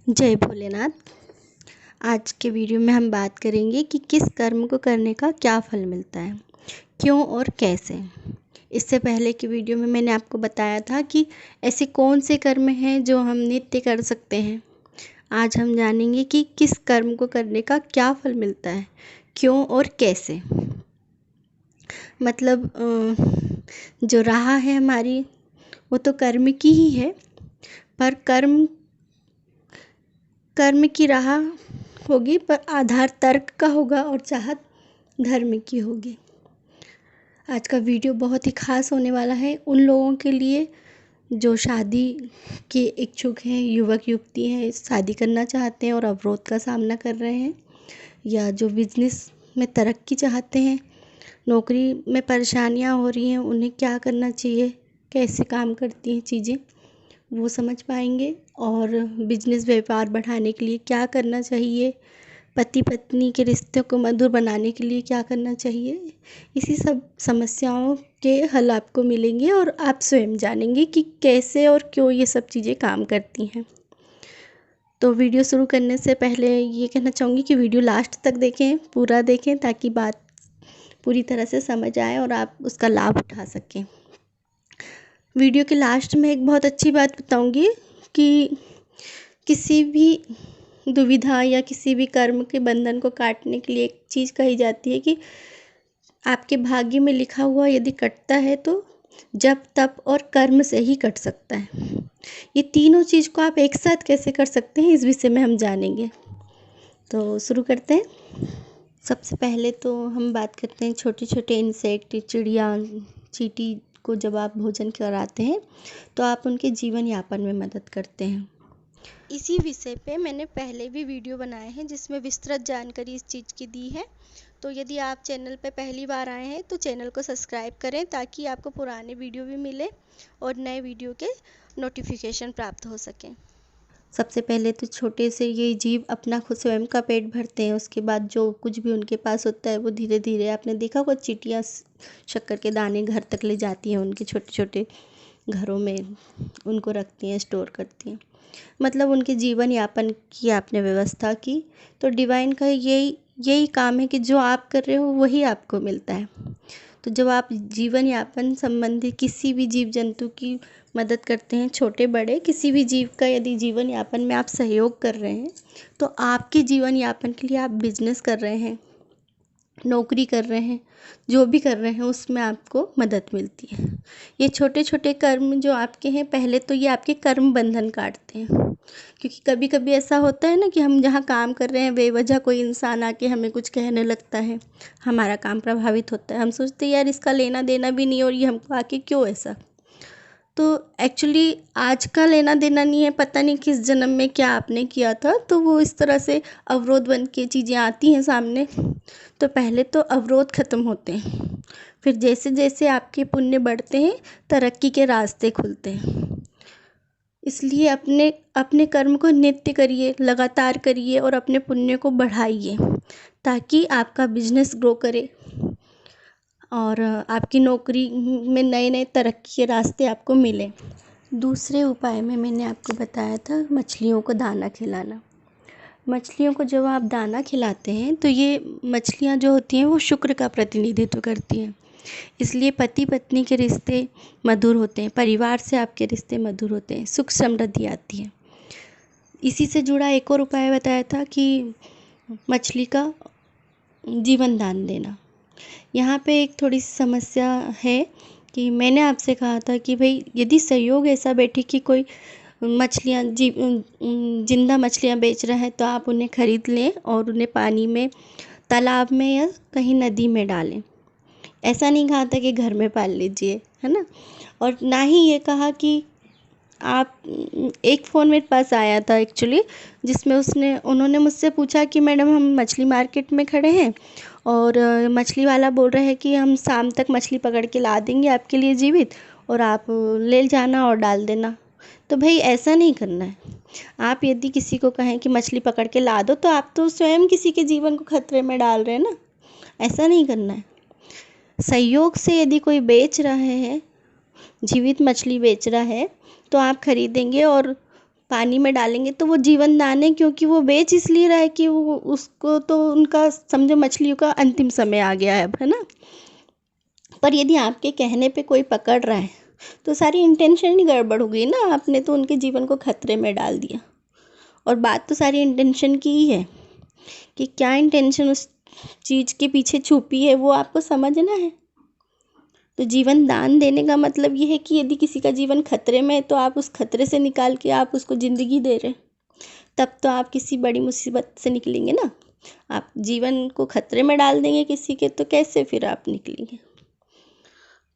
जय भोलेनाथ। आज के वीडियो में हम बात करेंगे कि किस कर्म को करने का क्या फल मिलता है, क्यों और कैसे। इससे पहले की वीडियो में मैंने आपको बताया था कि ऐसे कौन से कर्म हैं जो हम नित्य कर सकते हैं। आज हम जानेंगे कि किस कर्म को करने का क्या फल मिलता है, क्यों और कैसे। मतलब जो राह है हमारी वो तो कर्म की ही है, पर कर्म की राह होगी, पर आधार तर्क का होगा और चाहत धर्म की होगी। आज का वीडियो बहुत ही खास होने वाला है उन लोगों के लिए जो शादी के इच्छुक हैं, युवक युवती हैं, शादी करना चाहते हैं और अवरोध का सामना कर रहे हैं, या जो बिजनेस में तरक्की चाहते हैं, नौकरी में परेशानियां हो रही हैं, उन्हें क्या करना चाहिए, कैसे काम करती हैं चीज़ें, वो समझ पाएंगे। और बिजनेस व्यापार बढ़ाने के लिए क्या करना चाहिए, पति पत्नी के रिश्ते को मधुर बनाने के लिए क्या करना चाहिए, इसी सब समस्याओं के हल आपको मिलेंगे और आप स्वयं जानेंगे कि कैसे और क्यों ये सब चीज़ें काम करती हैं। तो वीडियो शुरू करने से पहले ये कहना चाहूँगी कि वीडियो लास्ट तक देखें, पूरा देखें, ताकि बात पूरी तरह से समझ आए और आप उसका लाभ उठा सकें। वीडियो के लास्ट में एक बहुत अच्छी बात बताऊंगी कि किसी भी दुविधा या किसी भी कर्म के बंधन को काटने के लिए एक चीज़ कही जाती है कि आपके भाग्य में लिखा हुआ यदि कटता है तो जप तप और कर्म से ही कट सकता है। ये तीनों चीज़ को आप एक साथ कैसे कर सकते हैं, इस विषय में हम जानेंगे। तो शुरू करते हैं। सबसे पहले तो हम बात करते हैं छोटे छोटे इंसेक्ट, चिड़िया, चींटी को जब आप भोजन कराते हैं तो आप उनके जीवन यापन में मदद करते हैं। इसी विषय पे मैंने पहले भी वीडियो बनाए हैं जिसमें विस्तृत जानकारी इस चीज़ की दी है। तो यदि आप चैनल पे पहली बार आए हैं तो चैनल को सब्सक्राइब करें ताकि आपको पुराने वीडियो भी मिले और नए वीडियो के नोटिफिकेशन प्राप्त हो सकें। सबसे पहले तो छोटे से ये जीव अपना खुद स्वयं का पेट भरते हैं, उसके बाद जो कुछ भी उनके पास होता है वो धीरे धीरे, आपने देखा होगा चींटियाँ शक्कर के दाने घर तक ले जाती हैं, उनके छोटे छोटे घरों में उनको रखती हैं, स्टोर करती हैं। मतलब उनके जीवन यापन की आपने व्यवस्था की। तो डिवाइन का यही काम है कि जो आप कर रहे हो वही आपको मिलता है। तो जब आप जीवन यापन संबंधी किसी भी जीव जंतु की मदद करते हैं, छोटे बड़े किसी भी जीव का यदि जीवन यापन में आप सहयोग कर रहे हैं, तो आपके जीवन यापन के लिए आप बिजनेस कर रहे हैं, नौकरी कर रहे हैं, जो भी कर रहे हैं उसमें आपको मदद मिलती है। ये छोटे छोटे कर्म जो आपके हैं, पहले तो ये आपके कर्म बंधन काटते हैं, क्योंकि कभी कभी ऐसा होता है ना कि हम जहाँ काम कर रहे हैं बेवजह कोई इंसान आके हमें कुछ कहने लगता है, हमारा काम प्रभावित होता है, हम सोचते हैं यार इसका लेना देना भी नहीं और ये हमको आके क्यों ऐसा। तो एक्चुअली आज का लेना देना नहीं है, पता नहीं किस जन्म में क्या आपने किया था, तो वो इस तरह से अवरोध बन के चीज़ें आती हैं सामने। तो पहले तो अवरोध ख़त्म होते हैं, फिर जैसे जैसे आपके पुण्य बढ़ते हैं तरक्की के रास्ते खुलते हैं। इसलिए अपने अपने कर्म को नित्य करिए, लगातार करिए और अपने पुण्य को बढ़ाइए ताकि आपका बिजनेस ग्रो करे और आपकी नौकरी में नए नए तरक्की के रास्ते आपको मिले। दूसरे उपाय में मैंने आपको बताया था मछलियों को दाना खिलाना। मछलियों को जब आप दाना खिलाते हैं तो ये मछलियाँ जो होती हैं वो शुक्र का प्रतिनिधित्व करती हैं, इसलिए पति पत्नी के रिश्ते मधुर होते हैं, परिवार से आपके रिश्ते मधुर होते हैं, सुख समृद्धि आती है। इसी से जुड़ा एक और उपाय बताया था कि मछली का जीवन दान देना। यहाँ पे एक थोड़ी सी समस्या है कि मैंने आपसे कहा था कि भाई यदि सहयोग ऐसा बैठे कि कोई मछलियाँ जिंदा मछलियाँ बेच रहा है तो आप उन्हें ख़रीद लें और उन्हें पानी में, तालाब में या कहीं नदी में डालें। ऐसा नहीं कहा था कि घर में पाल लीजिए, है ना। और ना ही ये कहा कि आप, एक फ़ोन मेरे पास आया था एक्चुअली जिसमें उन्होंने मुझसे पूछा कि मैडम हम मछली मार्केट में खड़े हैं और मछली वाला बोल रहा है कि हम शाम तक मछली पकड़ के ला देंगे आपके लिए जीवित और आप ले जाना और डाल देना। तो भाई ऐसा नहीं करना है। आप यदि किसी को कहें कि मछली पकड़ के ला दो तो आप तो स्वयं किसी के जीवन को खतरे में डाल रहे हैं ना, ऐसा नहीं करना है। सहयोग से यदि कोई बेच रहा है, जीवित मछली बेच रहा है, तो आप खरीदेंगे और पानी में डालेंगे तो वो जीवन दान है, क्योंकि वो बेच इसलिए रहा है कि वो उसको तो उनका समझो मछलियों का अंतिम समय आ गया है अब, है ना। पर यदि आपके कहने पे कोई पकड़ रहा है तो सारी इंटेंशन ही गड़बड़ हो गई ना, आपने तो उनके जीवन को खतरे में डाल दिया। और बात तो सारी इंटेंशन की ही है कि क्या इंटेंशन उस चीज़ के पीछे छुपी है, वो आपको समझना है। तो जीवन दान देने का मतलब ये है कि यदि किसी का जीवन खतरे में है तो आप उस खतरे से निकाल के आप उसको ज़िंदगी दे रहे हैं, तब तो आप किसी बड़ी मुसीबत से निकलेंगे ना। आप जीवन को खतरे में डाल देंगे किसी के तो कैसे फिर आप निकलेंगे।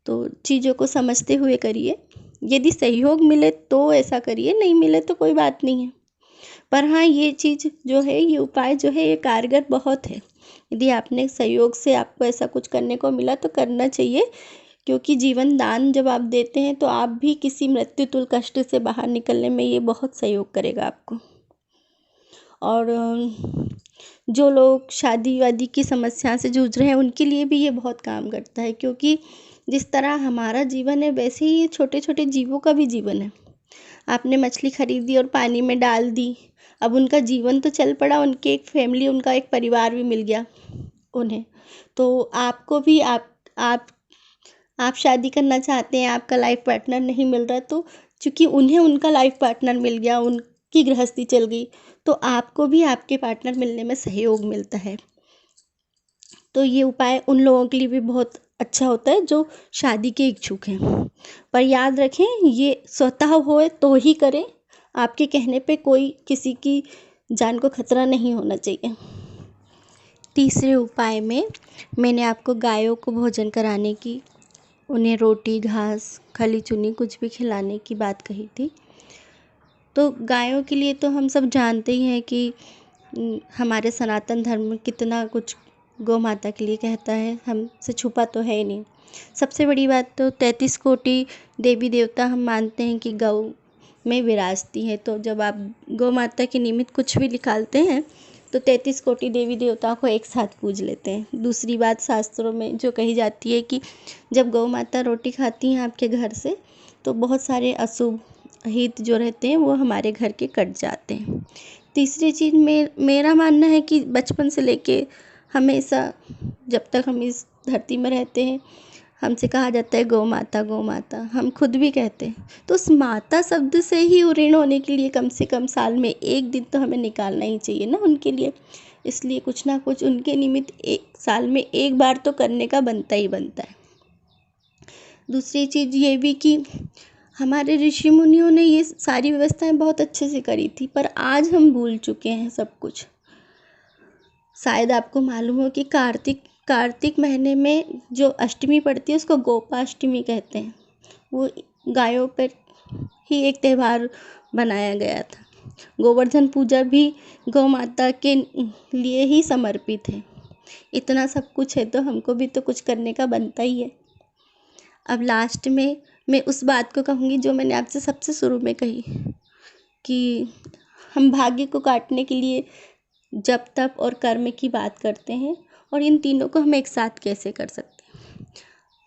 तो चीज़ों को समझते हुए करिए। यदि सहयोग मिले तो ऐसा करिए, नहीं मिले तो कोई बात नहीं है। पर हाँ, ये चीज़ जो है, ये उपाय जो है, ये कारगर बहुत है। यदि आपने सहयोग से आपको ऐसा कुछ करने को मिला तो करना चाहिए, क्योंकि जीवन दान जब आप देते हैं तो आप भी किसी मृत्यु तुल्य कष्ट से बाहर निकलने में ये बहुत सहयोग करेगा आपको। और जो लोग शादी वादी की समस्या से जूझ रहे हैं उनके लिए भी ये बहुत काम करता है, क्योंकि जिस तरह हमारा जीवन है वैसे ही छोटे छोटे जीवों का भी जीवन है। आपने मछली खरीदी और पानी में डाल दी, अब उनका जीवन तो चल पड़ा, उनके एक फैमिली, उनका एक परिवार भी मिल गया उन्हें। तो आपको भी आप शादी करना चाहते हैं, आपका लाइफ पार्टनर नहीं मिल रहा, तो चूँकि उन्हें उनका लाइफ पार्टनर मिल गया, उनकी गृहस्थी चल गई, तो आपको भी आपके पार्टनर मिलने में सहयोग मिलता है। तो ये उपाय उन लोगों के लिए भी बहुत अच्छा होता है जो शादी के इच्छुक हैं। पर याद रखें, ये स्वतः होए तो ही करें, आपके कहने पे कोई किसी की जान को खतरा नहीं होना चाहिए। तीसरे उपाय में मैंने आपको गायों को भोजन कराने की, उन्हें रोटी घास खली चुनी कुछ भी खिलाने की बात कही थी। तो गायों के लिए तो हम सब जानते ही हैं कि हमारे सनातन धर्म में कितना कुछ गौ माता के लिए कहता है, हमसे छुपा तो है ही नहीं। सबसे बड़ी बात तो 33 कोटि देवी देवता हम मानते हैं कि गौ में विराजती है। तो जब आप गौ माता के निमित्त कुछ भी निकालते हैं तो 33 कोटि देवी देवता को एक साथ पूज लेते हैं। दूसरी बात, शास्त्रों में जो कही जाती है कि जब गौ माता रोटी खाती हैं आपके घर से तो बहुत सारे अशुभ हित जो रहते हैं वो हमारे घर के कट जाते हैं। तीसरी चीज़ मेरा मानना है कि बचपन से लेके हमेशा जब तक हम इस धरती में रहते हैं हमसे कहा जाता है गौ माता गौ माता, हम खुद भी कहते हैं। तो उस माता शब्द से ही ऋण होने के लिए कम से कम साल में एक दिन तो हमें निकालना ही चाहिए ना उनके लिए। इसलिए कुछ ना कुछ उनके निमित्त एक साल में एक बार तो करने का बनता ही बनता है। दूसरी चीज़ ये भी कि हमारे ऋषि मुनियों ने ये सारी व्यवस्थाएं बहुत अच्छे से करी थी, पर आज हम भूल चुके हैं सब कुछ। शायद आपको मालूम हो कि कार्तिक महीने में जो अष्टमी पड़ती है उसको गोपाष्टमी कहते हैं। वो गायों पर ही एक त्यौहार बनाया गया था। गोवर्धन पूजा भी गौ माता के लिए ही समर्पित है। इतना सब कुछ है तो हमको भी तो कुछ करने का बनता ही है। अब लास्ट में मैं उस बात को कहूँगी जो मैंने आपसे सबसे शुरू में कही कि हम भाग्य को काटने के लिए जप तप और कर्म की बात करते हैं, और इन तीनों को हम एक साथ कैसे कर सकते हैं।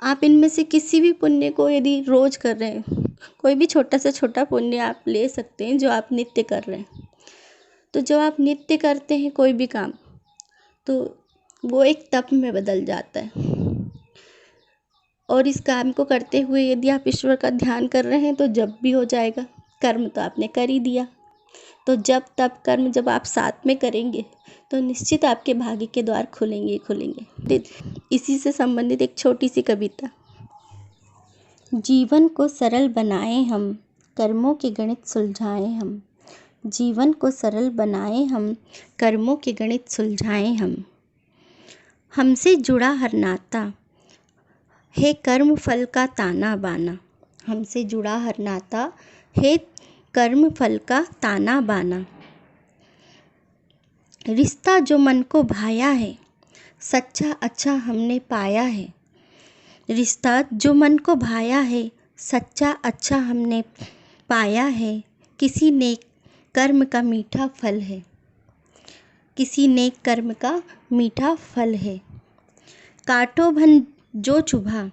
आप इनमें से किसी भी पुण्य को यदि रोज़ कर रहे हैं, कोई भी छोटा से छोटा पुण्य आप ले सकते हैं जो आप नित्य कर रहे हैं। तो जब आप नित्य करते हैं कोई भी काम तो वो एक तप में बदल जाता है। और इस काम को करते हुए यदि आप ईश्वर का ध्यान कर रहे हैं तो जब भी हो जाएगा। कर्म तो आपने कर ही दिया। तो जब तब कर्म जब आप साथ में करेंगे तो निश्चित आपके भाग्य के द्वार खुलेंगे ही खुलेंगे। इसी से संबंधित एक छोटी सी कविता। जीवन को सरल बनाएं हम, कर्मों के गणित सुलझाएं हम। जीवन को सरल बनाएं हम, कर्मों के गणित सुलझाएं हम। हमसे जुड़ा हर नाता है कर्म फल का ताना बाना। हमसे जुड़ा हर नाता है कर्म फल का ताना बाना। रिश्ता जो मन को भाया है, सच्चा अच्छा हमने पाया है। रिश्ता जो मन को भाया है, सच्चा अच्छा हमने पाया है। किसी नेक कर्म का मीठा फल है। किसी नेक कर्म का मीठा फल है। काटो बन जो चुभा,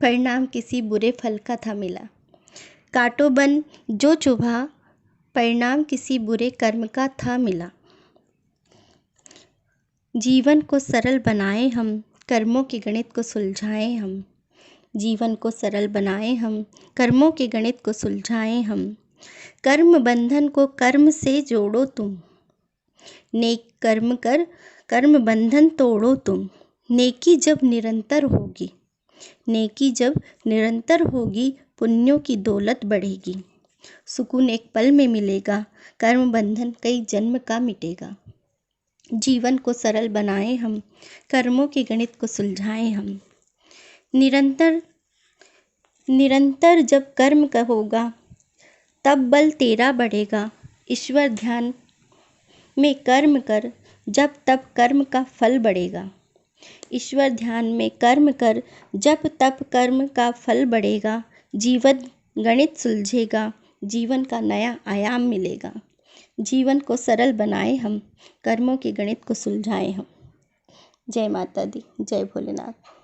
परिणाम किसी बुरे फल का था मिला। काटो बन जो चुभा, परिणाम किसी बुरे कर्म का था मिला। जीवन को सरल बनाए हम, कर्मों के गणित को सुलझाएं हम। जीवन को सरल बनाए हम, कर्मों के गणित को सुलझाएं हम। कर्म बंधन को कर्म से जोड़ो तुम, नेक कर्म कर कर्म बंधन तोड़ो तुम। नेकी जब निरंतर होगी, नेकी जब निरंतर होगी, पुण्यों की दौलत बढ़ेगी। सुकून एक पल में मिलेगा, कर्म बंधन कई जन्म का मिटेगा। जीवन को सरल बनाएं हम, कर्मों के गणित को सुलझाएं हम। निरंतर निरंतर जब कर्म का होगा, तब बल तेरा बढ़ेगा। ईश्वर ध्यान में कर्म कर, जब तब कर्म का फल बढ़ेगा। ईश्वर ध्यान में कर्म कर, जब तब कर्म का फल बढ़ेगा। जीवन गणित सुलझेगा, जीवन का नया आयाम मिलेगा। जीवन को सरल बनाए हम, कर्मों के गणित को सुलझाएं हम। जय माता दी, जय भोलेनाथ।